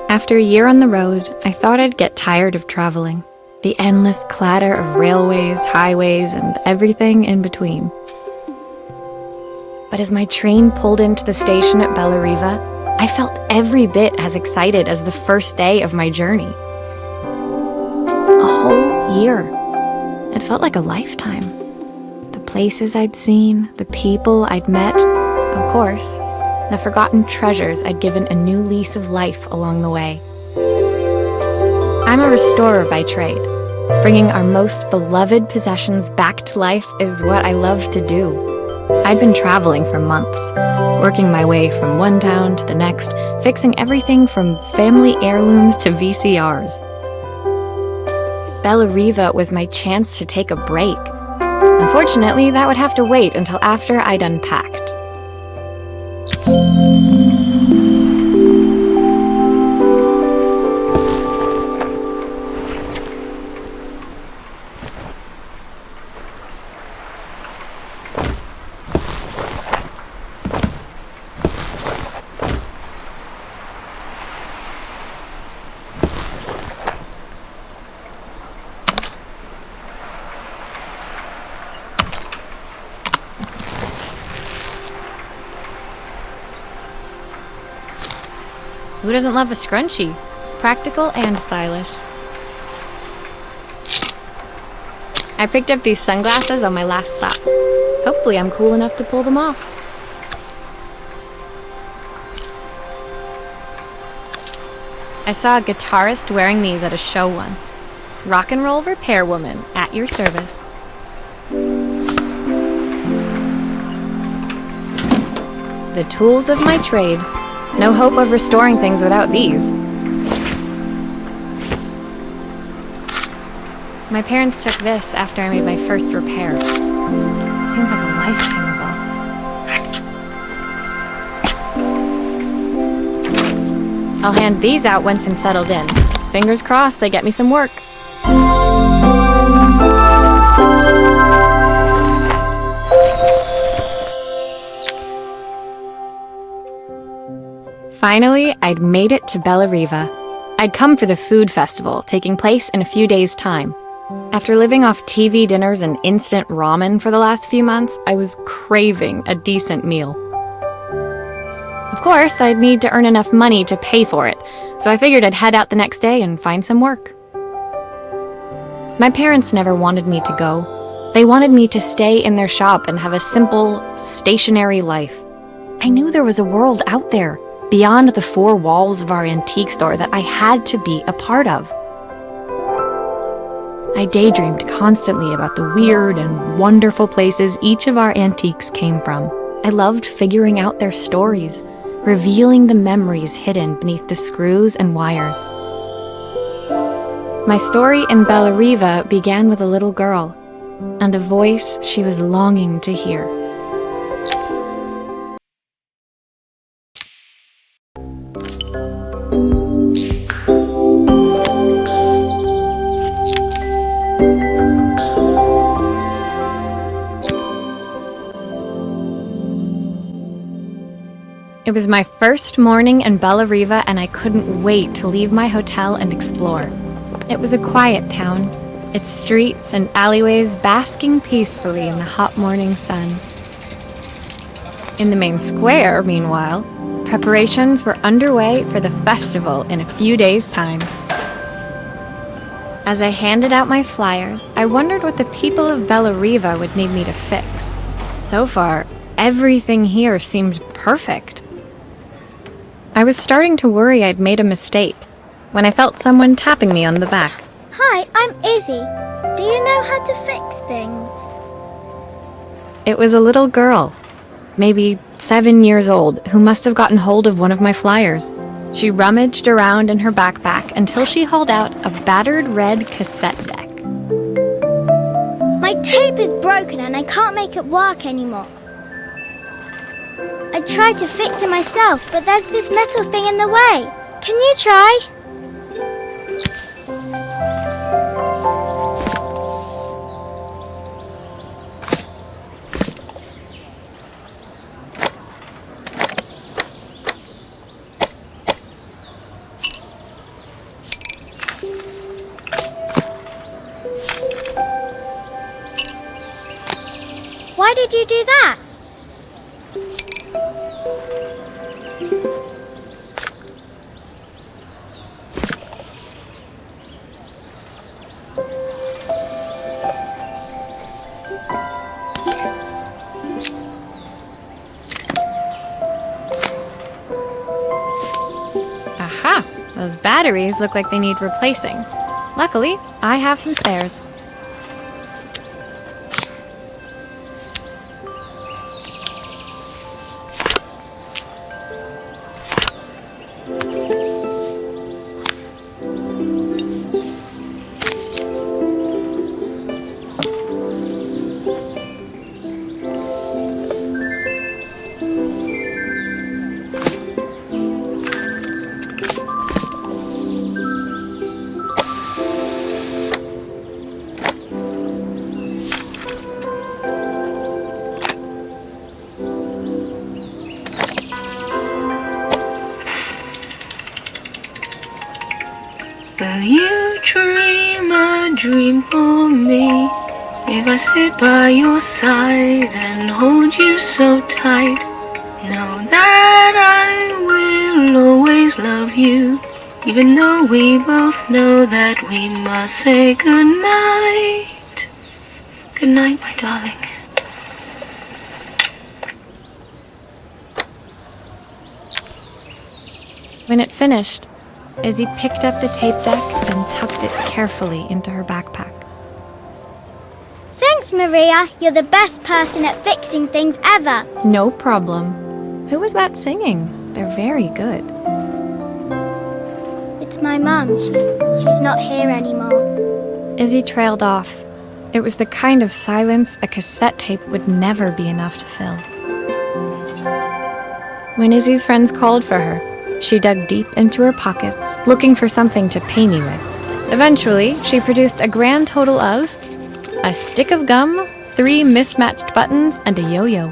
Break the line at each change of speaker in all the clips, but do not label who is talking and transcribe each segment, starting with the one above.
After a year on the road, I thought I'd get tired of traveling. The endless clatter of railways, highways, and everything in between. But as my train pulled into the station at Bellariva, I felt every bit as excited as the first day of my journey. A whole year. It felt like a lifetime. The places I'd seen, the people I'd met, of course, the forgotten treasures I'd given a new lease of life along the way. I'm a restorer by trade. Bringing our most beloved possessions back to life is what I love to do. I'd been traveling for months, working my way from one town to the next, fixing everything from family heirlooms to VCRs. Bellariva was my chance to take a break. Unfortunately, that would have to wait until after I'd unpacked. Who doesn't love a scrunchie? Practical and stylish. I picked up these sunglasses on my last stop. Hopefully I'm cool enough to pull them off. I saw a guitarist wearing these at a show once. Rock and roll repair woman, at your service. The tools of my trade. No hope of restoring things without these. My parents took this after I made my first repair. Seems like a lifetime ago. I'll hand these out once I'm settled in. Fingers crossed they get me some work. Finally, I'd made it to Bellariva. I'd come for the food festival, taking place in a few days' time. After living off TV dinners and instant ramen for the last few months, I was craving a decent meal. Of course, I'd need to earn enough money to pay for it, so I figured I'd head out the next day and find some work. My parents never wanted me to go. They wanted me to stay in their shop and have a simple, stationary life. I knew there was a world out there, beyond the four walls of our antique store, that I had to be a part of. I daydreamed constantly about the weird and wonderful places each of our antiques came from. I loved figuring out their stories, revealing the memories hidden beneath the screws and wires. My story in Bellariva began with a little girl, and a voice she was longing to hear. It was my first morning in Bellariva, and I couldn't wait to leave my hotel and explore. It was a quiet town, its streets and alleyways basking peacefully in the hot morning sun. In the main square, meanwhile, preparations were underway for the festival in a few days' time. As I handed out my flyers, I wondered what the people of Bellariva would need me to fix. So far, everything here seemed perfect. I was starting to worry I'd made a mistake when I felt someone tapping me on the back.
Hi, I'm Izzy. Do you know how to fix things?
It was a little girl, maybe 7 years old, who must have gotten hold of one of my flyers. She rummaged around in her backpack until she hauled out a battered red cassette deck.
My tape is broken and I can't make it work anymore. I tried to fix it myself, but there's this metal thing in the way. Can you try? Why did you do that?
Aha! Those batteries look like they need replacing. Luckily, I have some spares.
Will you dream a dream for me? If I sit by your side and hold you so tight, know that I will always love you, even though we both know that we must say goodnight. Good night, my darling.
When it finished, Izzy picked up the tape deck and tucked it carefully into her backpack.
Thanks, Maria. You're the best person at fixing things ever.
No problem. Who was that singing? They're very good.
It's my mum. She's not here anymore.
Izzy trailed off. It was the kind of silence a cassette tape would never be enough to fill. When Izzy's friends called for her, she dug deep into her pockets, looking for something to pay me with. Eventually, she produced a grand total of a stick of gum, 3 mismatched buttons, and a yo-yo.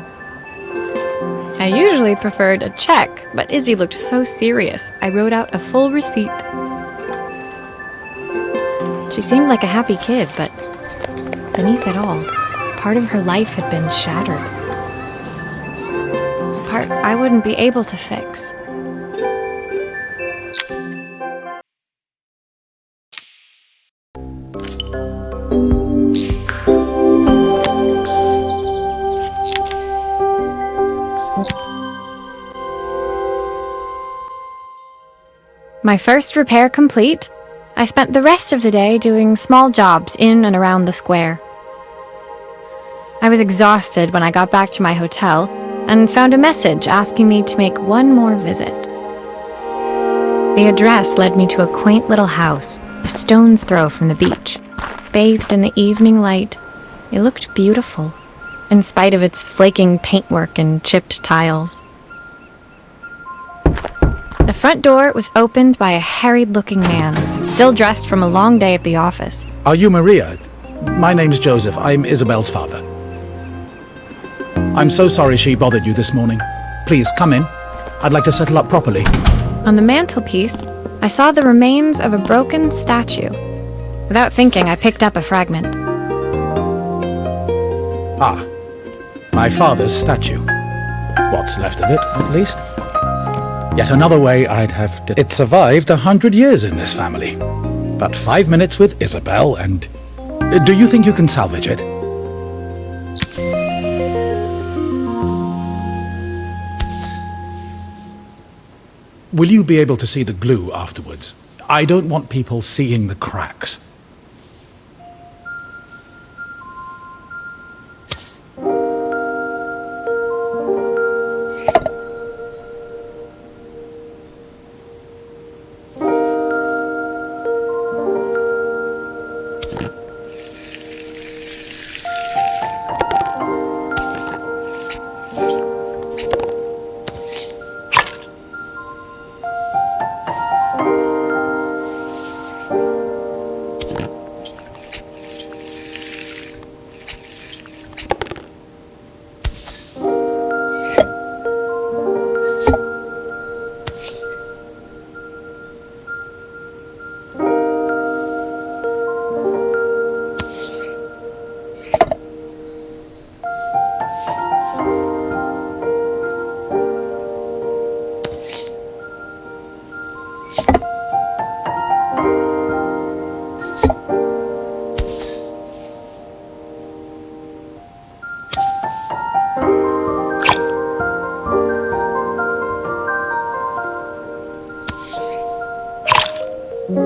I usually preferred a check, but Izzy looked so serious, I wrote out a full receipt. She seemed like a happy kid, but beneath it all, part of her life had been shattered. A part I wouldn't be able to fix. My first repair complete, I spent the rest of the day doing small jobs in and around the square. I was exhausted when I got back to my hotel and found a message asking me to make one more visit. The address led me to a quaint little house, a stone's throw from the beach. Bathed in the evening light, it looked beautiful, in spite of its flaking paintwork and chipped tiles. The front door was opened by a harried-looking man, still dressed from a long day at the office.
Are you Maria? My name's Joseph. I'm Isabel's father. I'm so sorry she bothered you this morning. Please, come in. I'd like to settle up properly.
On the mantelpiece, I saw the remains of a broken statue. Without thinking, I picked up a fragment.
Ah, my father's statue. What's left of it, at least. Yet another way I'd have to... It survived 100 years in this family. But 5 minutes with Isabel and... Do you think you can salvage it? Will you be able to see the glue afterwards? I don't want people seeing the cracks.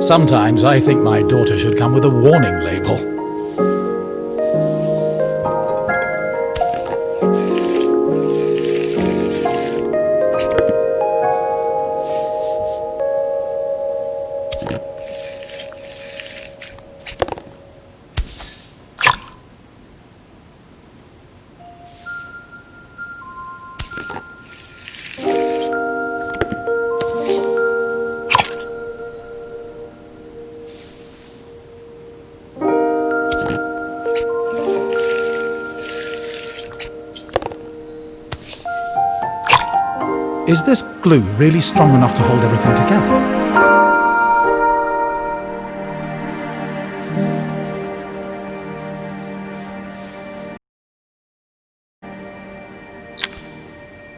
Sometimes I think my daughter should come with a warning label. Is this glue really strong enough to hold everything together?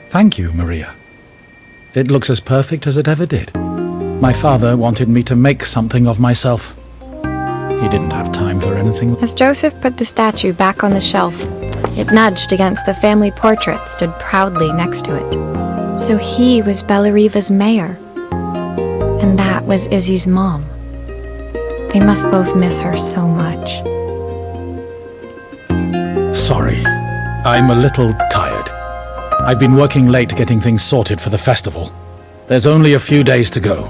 Thank you, Maria. It looks as perfect as it ever did. My father wanted me to make something of myself. He didn't have time for anything.
As Joseph put the statue back on the shelf, it nudged against the family portrait stood proudly next to it. So he was Bellariva's mayor. And that was Izzy's mom. They must both miss her so much.
Sorry, I'm a little tired. I've been working late getting things sorted for the festival. There's only a few days to go.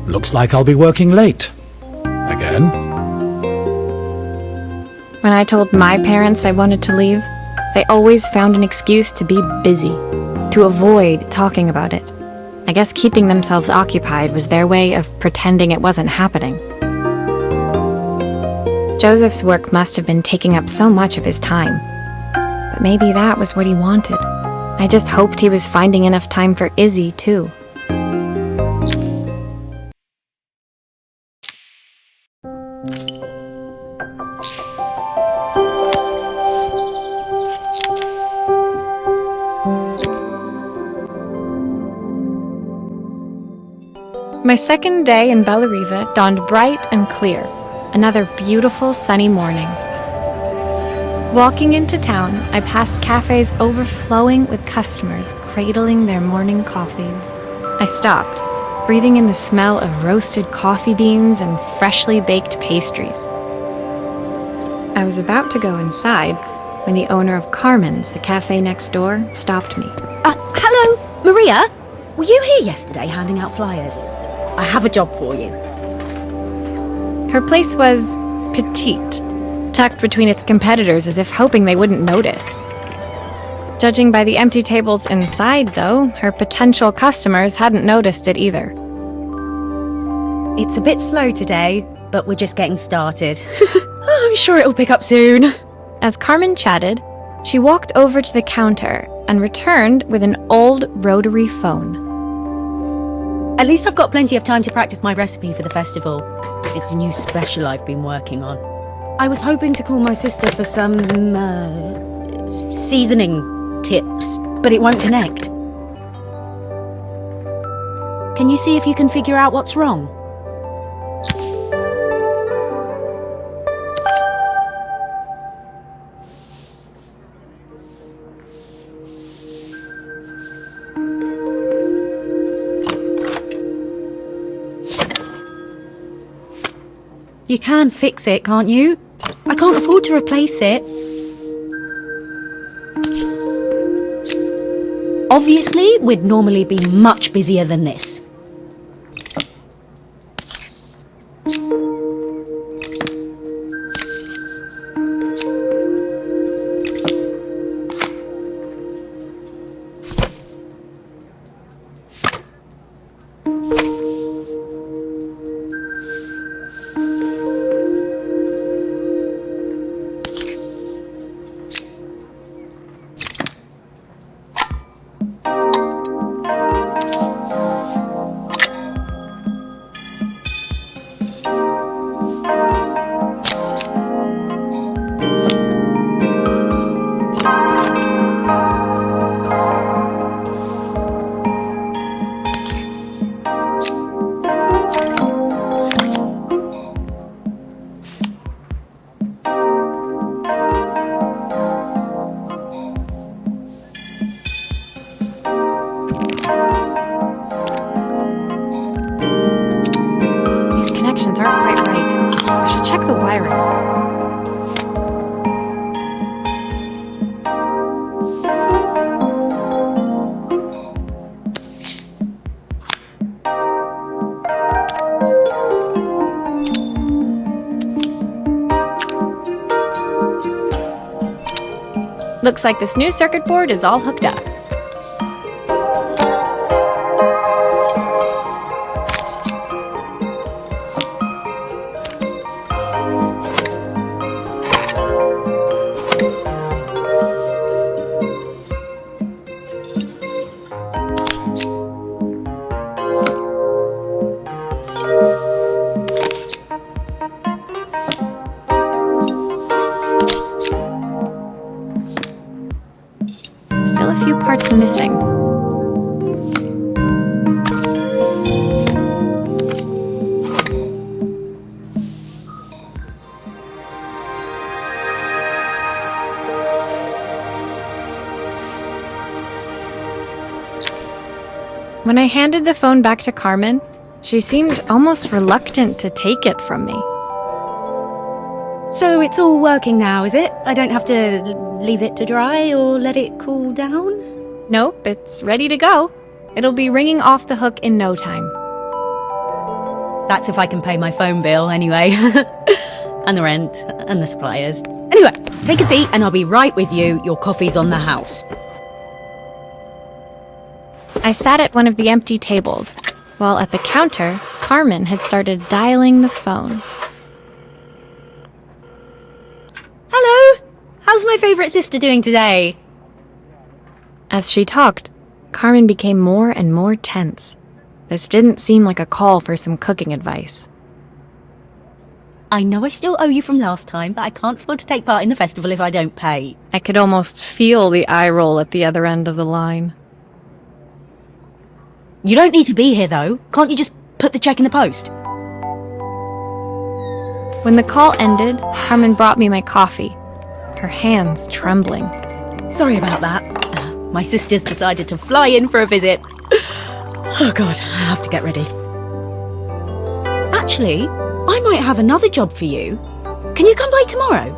Looks like I'll be working late. Again?
When I told my parents I wanted to leave, they always found an excuse to be busy, to avoid talking about it. I guess keeping themselves occupied was their way of pretending it wasn't happening. Joseph's work must have been taking up so much of his time. But maybe that was what he wanted. I just hoped he was finding enough time for Izzy, too. My second day in Bellariva dawned bright and clear. Another beautiful sunny morning. Walking into town, I passed cafes overflowing with customers cradling their morning coffees. I stopped, breathing in the smell of roasted coffee beans and freshly baked pastries. I was about to go inside when the owner of Carmen's, the cafe next door, stopped me.
Hello, Maria? Were you here yesterday handing out flyers? I have a job for you.
Her place was petite, tucked between its competitors as if hoping they wouldn't notice. Judging by the empty tables inside, though, her potential customers hadn't noticed it either.
It's a bit slow today, but we're just getting started. I'm sure it'll pick up soon.
As Carmen chatted, she walked over to the counter and returned with an old rotary phone.
At least I've got plenty of time to practice my recipe for the festival. It's a new special I've been working on. I was hoping to call my sister for some, seasoning tips, but it won't connect. Can you see if you can figure out what's wrong? You can fix it, can't you? I can't afford to replace it. Obviously, we'd normally be much busier than this.
Looks like this new circuit board is all hooked up. Still a few parts missing. When I handed the phone back to Carmen, she seemed almost reluctant to take it from me.
So it's all working now, is it? I don't have to leave it to dry or let it cool down?
Nope, it's ready to go. It'll be ringing off the hook in no time.
That's if I can pay my phone bill anyway. And the rent and the suppliers. Anyway, take a seat and I'll be right with you. Your coffee's on the house.
I sat at one of the empty tables, while at the counter, Carmen had started dialing the phone.
Hello? How's my favourite sister doing today?
As she talked, Carmen became more and more tense. This didn't seem like a call for some cooking advice.
I know I still owe you from last time, but I can't afford to take part in the festival if I don't pay.
I could almost feel the eye roll at the other end of the line.
You don't need to be here, though. Can't you just put the check in the post?
When the call ended, Carmen brought me my coffee, her hands trembling.
Sorry about that. My sister's decided to fly in for a visit. Oh God, I have to get ready. Actually, I might have another job for you. Can you come by tomorrow?